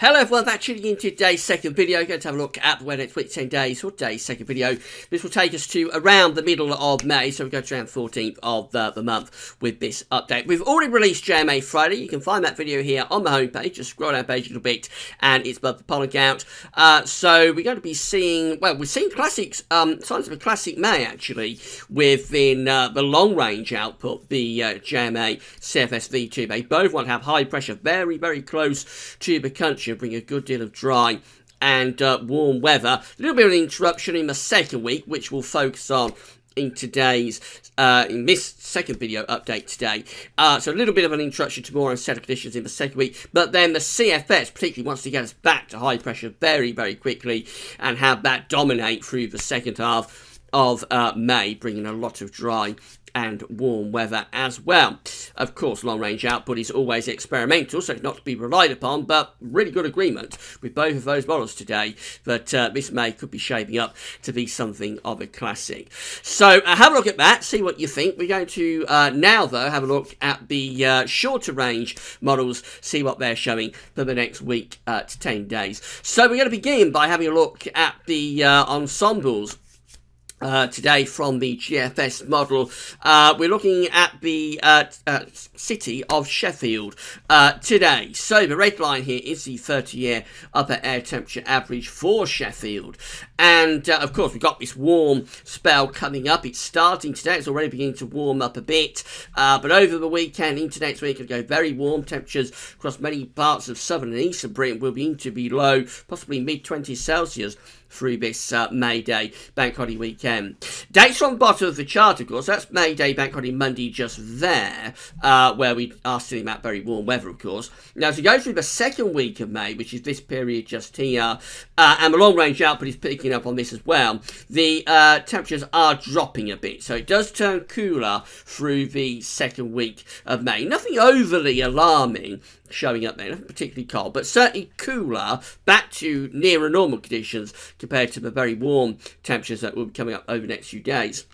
Hello everyone, that's tuning in to today's second video. We're going to have a look at the weather next week, 10 days for today's second video. This will take us to around the middle of May, so we go to around the 14th of the month with this update. We've already released JMA Friday. You can find that video here on the homepage. Just scroll down the page a little bit and it's above the pollen count. So we're going to be seeing, well, we're seeing classics, signs of a classic May actually within the long range output, the JMA CFS V2. They both want to have high pressure very, very close to the country, bring a good deal of dry and warm weather. A little bit of an interruption in the second week, which we'll focus on in today's, in this second video update today. So a little bit of an interruption to more unsettled conditions in the second week, but then the CFS particularly wants to get us back to high pressure very, very quickly and have that dominate through the second half of May, bringing a lot of dry and warm weather as well. Of course, long-range output is always experimental, so it's not to be relied upon, but really good agreement with both of those models today that this May could be shaping up to be something of a classic. So have a look at that, see what you think. We're going to now, though, have a look at the shorter range models, see what they're showing for the next week to 10 days. So we're going to begin by having a look at the ensembles today from the GFS model. We're looking at the city of Sheffield today. So the red line here is the 30-year upper air temperature average for Sheffield. And of course, we've got this warm spell coming up. It's starting today. It's already beginning to warm up a bit. But over the weekend, into next week, it'll go very warm. Temperatures across many parts of southern and eastern Britain will begin to be low, possibly mid-20s Celsius through this May Day bank holiday weekend. Dates on the bottom of the chart, of course. That's May Day bank holiday Monday just there, where we are seeing that very warm weather, of course. Now, as we go through the second week of May, which is this period just here, and the long range output is picking up on this as well, the temperatures are dropping a bit. So it does turn cooler through the second week of May. Nothing overly alarming showing up there, nothing particularly cold, but certainly cooler, back to nearer normal conditions compared to the very warm temperatures that will be coming up over the next few days.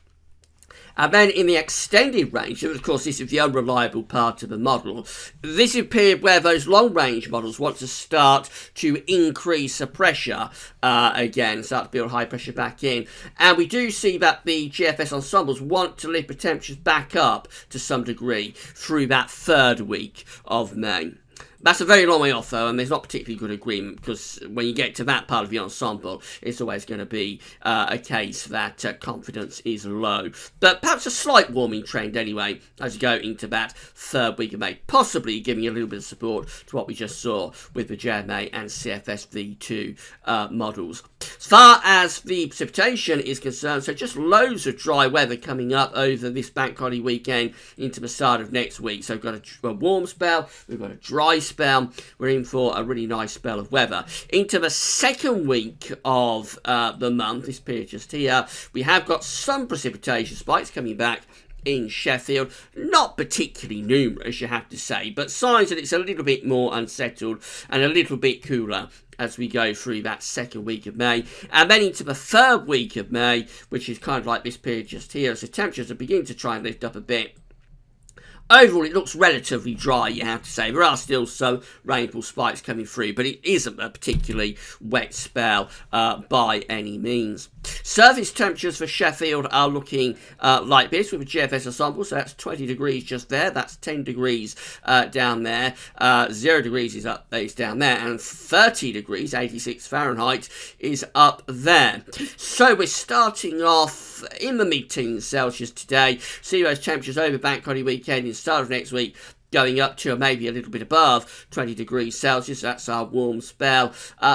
And then in the extended range, of course this is the unreliable part of the model, this is a period where those long range models want to start to increase the pressure again, start to build high pressure back in. And we do see that the GFS ensembles want to lift the temperatures back up to some degree through that third week of May. That's a very long way off, though, and there's not particularly good agreement, because when you get to that part of the ensemble, it's always going to be a case that confidence is low. But perhaps a slight warming trend, anyway, as you go into that third week of May, possibly giving a little bit of support to what we just saw with the JMA and CFS V2 models. As far as the precipitation is concerned, so just loads of dry weather coming up over this bank holiday weekend into the start of next week. So we've got a warm spell, we've got a dry spell, we're in for a really nice spell of weather. Into the second week of the month, this period just here, we have got some precipitation spikes coming back in Sheffield. Not particularly numerous, you have to say, but signs that it's a little bit more unsettled and a little bit cooler as we go through that second week of May. And then into the third week of May, which is kind of like this period just here, so temperatures are beginning to try and lift up a bit. Overall, it looks relatively dry, you have to say. There are still some rainfall spikes coming through, but it isn't a particularly wet spell by any means. Surface temperatures for Sheffield are looking like this with a GFS ensemble, so that's 20 degrees just there, that's 10 degrees down there, 0 degrees is down there, and 30 degrees, 86 Fahrenheit, is up there. So we're starting off in the mid-teens Celsius today. See those temperatures over bank holiday weekend in the start of next week, going up to maybe a little bit above 20 degrees Celsius. That's our warm spell.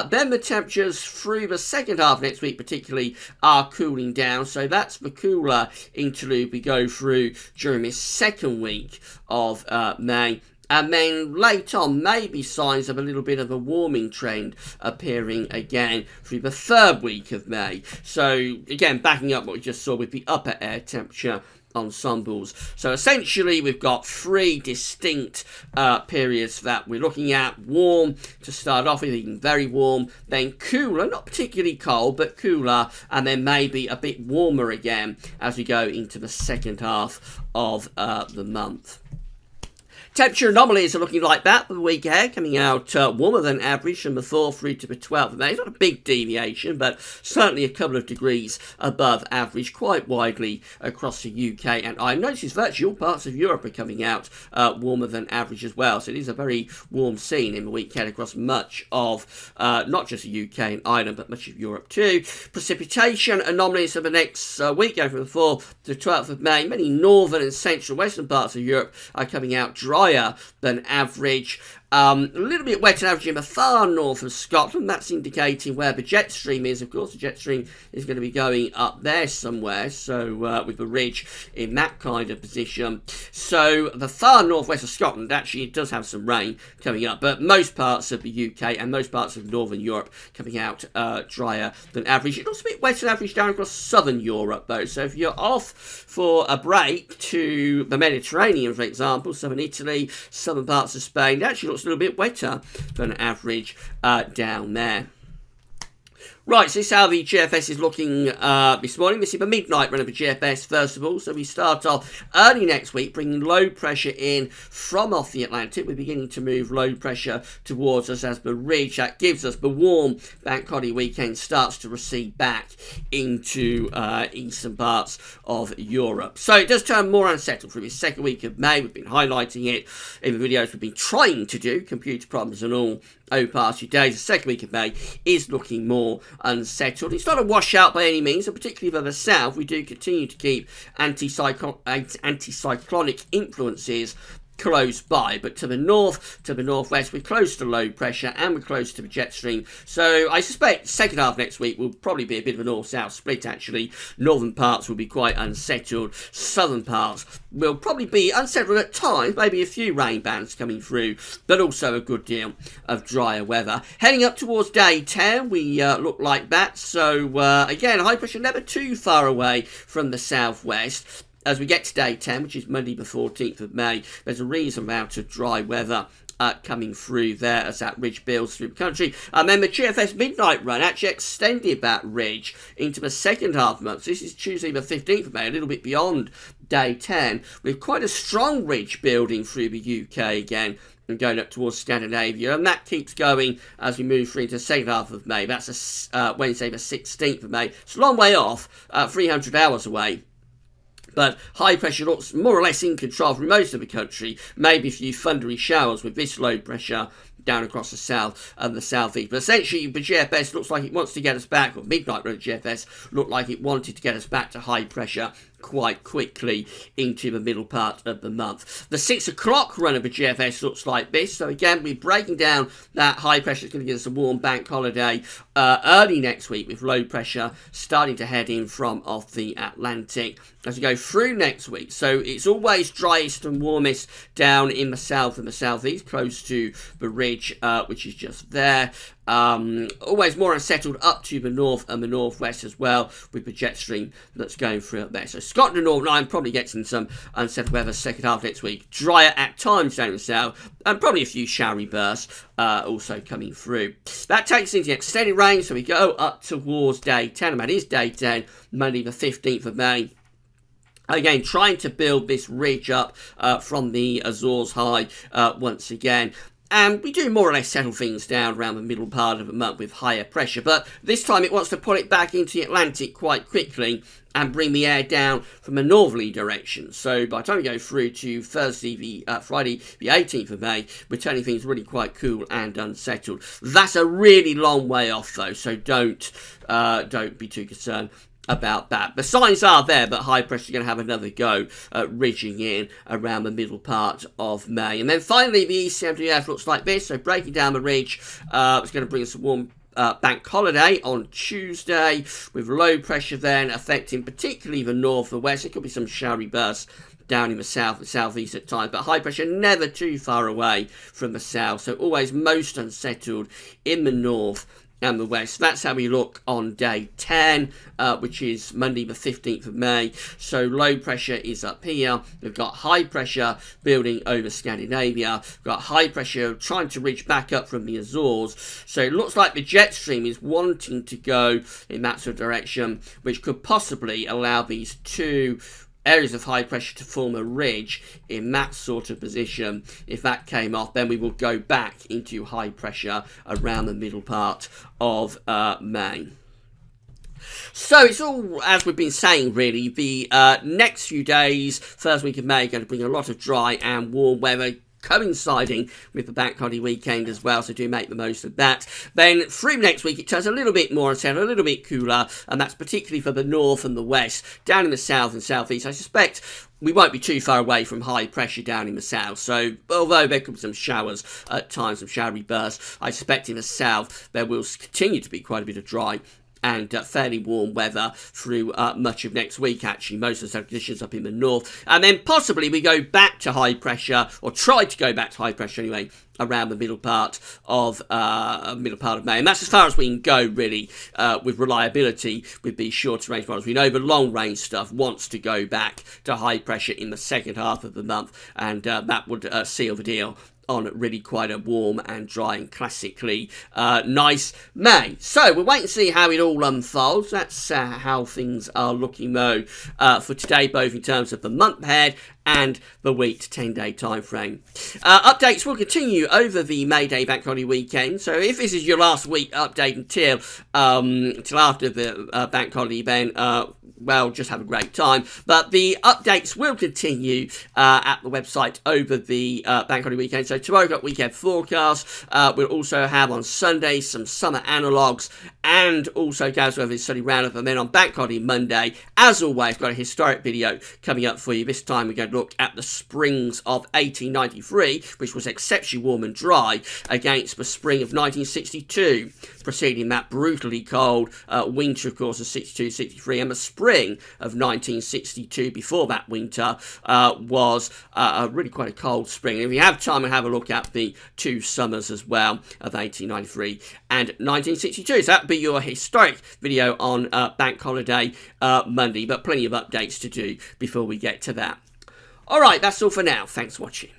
Then the temperatures through the second half of next week particularly are cooling down. So that's the cooler interlude we go through during this second week of May. And then late on, maybe signs of a little bit of a warming trend appearing again through the third week of May. So again, backing up what we just saw with the upper air temperature ensembles. So essentially we've got three distinct periods that we're looking at. Warm to start off with, even very warm, then cooler, not particularly cold but cooler, and then maybe a bit warmer again as we go into the second half of the month. Temperature anomalies are looking like that for the week ahead, coming out warmer than average from the 4th through to the 12th of May. It's not a big deviation, but certainly a couple of degrees above average, quite widely across the UK. And I noticed virtually all parts of Europe are coming out warmer than average as well. So it is a very warm scene in the week ahead across much of not just the UK and Ireland, but much of Europe too. Precipitation anomalies for the next week, going from the 4th to the 12th of May. Many northern and central western parts of Europe are coming out drier than average. A little bit wetter than average in the far north of Scotland. That's indicating where the jet stream is. Of course, the jet stream is going to be going up there somewhere. So with the ridge in that kind of position. So the far northwest of Scotland actually does have some rain coming up. But most parts of the UK and most parts of northern Europe coming out drier than average. It's also a bit wetter than average down across southern Europe though. So if you're off for a break to the Mediterranean, for example, southern Italy, southern parts of Spain, it actually looks a little bit wetter than average down there. Right, so this is how the GFS is looking this morning. This is the midnight run of the GFS, first of all. So we start off early next week, bringing low pressure in from off the Atlantic. We're beginning to move low pressure towards us as the ridge. That gives us the warm bank holiday weekend starts to recede back into eastern parts of Europe. So it does turn more unsettled through the second week of May. We've been highlighting it in the videos we've been trying to do, computer problems and all, over the past few days. The second week of May is looking more unsettled. It's not a washout by any means, and particularly for the south, we do continue to keep anticyclonic influences close by, but to the north, to the northwest, we're close to low pressure and we're close to the jet stream. So I suspect second half next week will probably be a bit of a north-south split actually. Northern parts will be quite unsettled. Southern parts will probably be unsettled at times, maybe a few rain bands coming through, but also a good deal of drier weather. Heading up towards day 10, we look like that. So again, high pressure never too far away from the southwest. As we get to day 10, which is Monday the 14th of May, there's a reasonable amount of dry weather coming through there as that ridge builds through the country. And then the GFS midnight run actually extended that ridge into the second half of the month. So this is Tuesday the 15th of May, a little bit beyond day 10, with quite a strong ridge building through the UK again and going up towards Scandinavia, and that keeps going as we move through into the second half of May. That's Wednesday the 16th of May. It's a long way off, 300 hours away. But high pressure looks more or less in control for most of the country. Maybe a few thundery showers with this low pressure down across the south and the southeast. But essentially, the GFS looks like it wants to get us back, or midnight run GFS looked like it wanted to get us back to high pressure quite quickly into the middle part of the month. The 6 o'clock run of the GFS looks like this. So again, we're breaking down that high pressure. It's going to give us a warm bank holiday early next week with low pressure starting to head in from off the Atlantic as we go through next week. So it's always driest and warmest down in the south and the southeast, close to the ridge, which is just there. Always more unsettled up to the north and the northwest as well, with the jet stream that's going through up there. So Scotland and Northern Ireland probably gets in some unsettled weather second half next week. Drier at times down in the south, and probably a few showery bursts also coming through. That takes us into extended range, so we go up towards day 10, and that is day 10, Monday the 15th of May. Again, trying to build this ridge up from the Azores high once again. And we do more or less settle things down around the middle part of the month with higher pressure. But this time it wants to pull it back into the Atlantic quite quickly and bring the air down from a northerly direction. So by the time we go through to Thursday, Friday, the 18th of May, we're turning things really quite cool and unsettled. That's a really long way off though, so don't be too concerned about that. The signs are there, but high pressure is going to have another go at ridging in around the middle part of May. And then finally, the ECMWF looks like this. So breaking down the ridge, it's going to bring us a warm bank holiday on Tuesday, with low pressure then affecting particularly the north, the west. There could be some showery bursts down in the south and southeast at times, but high pressure never too far away from the south. So always most unsettled in the north and the west. That's how we look on day 10, which is Monday the 15th of May. So low pressure is up here. We've got high pressure building over Scandinavia. We've got high pressure trying to reach back up from the Azores. So it looks like the jet stream is wanting to go in that sort of direction, which could possibly allow these two areas of high pressure to form a ridge in that sort of position. If that came off, then we will go back into high pressure around the middle part of May. So it's all as we've been saying, really. The next few days, first week of May, are going to bring a lot of dry and warm weather, coinciding with the bank holiday weekend as well, so do make the most of that. Then through next week it turns a little bit more unsettled, a little bit cooler, and that's particularly for the north and the west. Down in the south and southeast, I suspect we won't be too far away from high pressure down in the south. So although there could be some showers at times, some showery bursts, I suspect in the south there will continue to be quite a bit of dry and fairly warm weather through much of next week, actually. Most of the conditions up in the north. And then possibly we go back to high pressure, or try to go back to high pressure anyway, around the middle part of May. And that's as far as we can go, really, with reliability with these shorter range models. We know the long range stuff wants to go back to high pressure in the second half of the month, and that would seal the deal on really quite a warm and dry and classically nice May. So we'll wait and see how it all unfolds. That's how things are looking, though, for today, both in terms of the month ahead and the week to 10-day time frame. Updates will continue over the May Day bank holiday weekend. So if this is your last week update until after the bank holiday, then well, just have a great time. But the updates will continue at the website over the bank holiday weekend. So tomorrow we've got weekend forecast. We'll also have on Sunday some summer analogues, and also Gaz Weather's study roundup. And then on bank holiday Monday, as always, got a historic video coming up for you. This time we're going to look at the springs of 1893, which was exceptionally warm and dry, against the spring of 1962, preceding that brutally cold winter, of course, of 62-63, and the spring of 1962 before that winter was really quite a cold spring. And if you have time, and have a look at the two summers as well of 1893 and 1962. So that would be your historic video on bank holiday Monday, but plenty of updates to do before we get to that. Alright, that's all for now. Thanks for watching.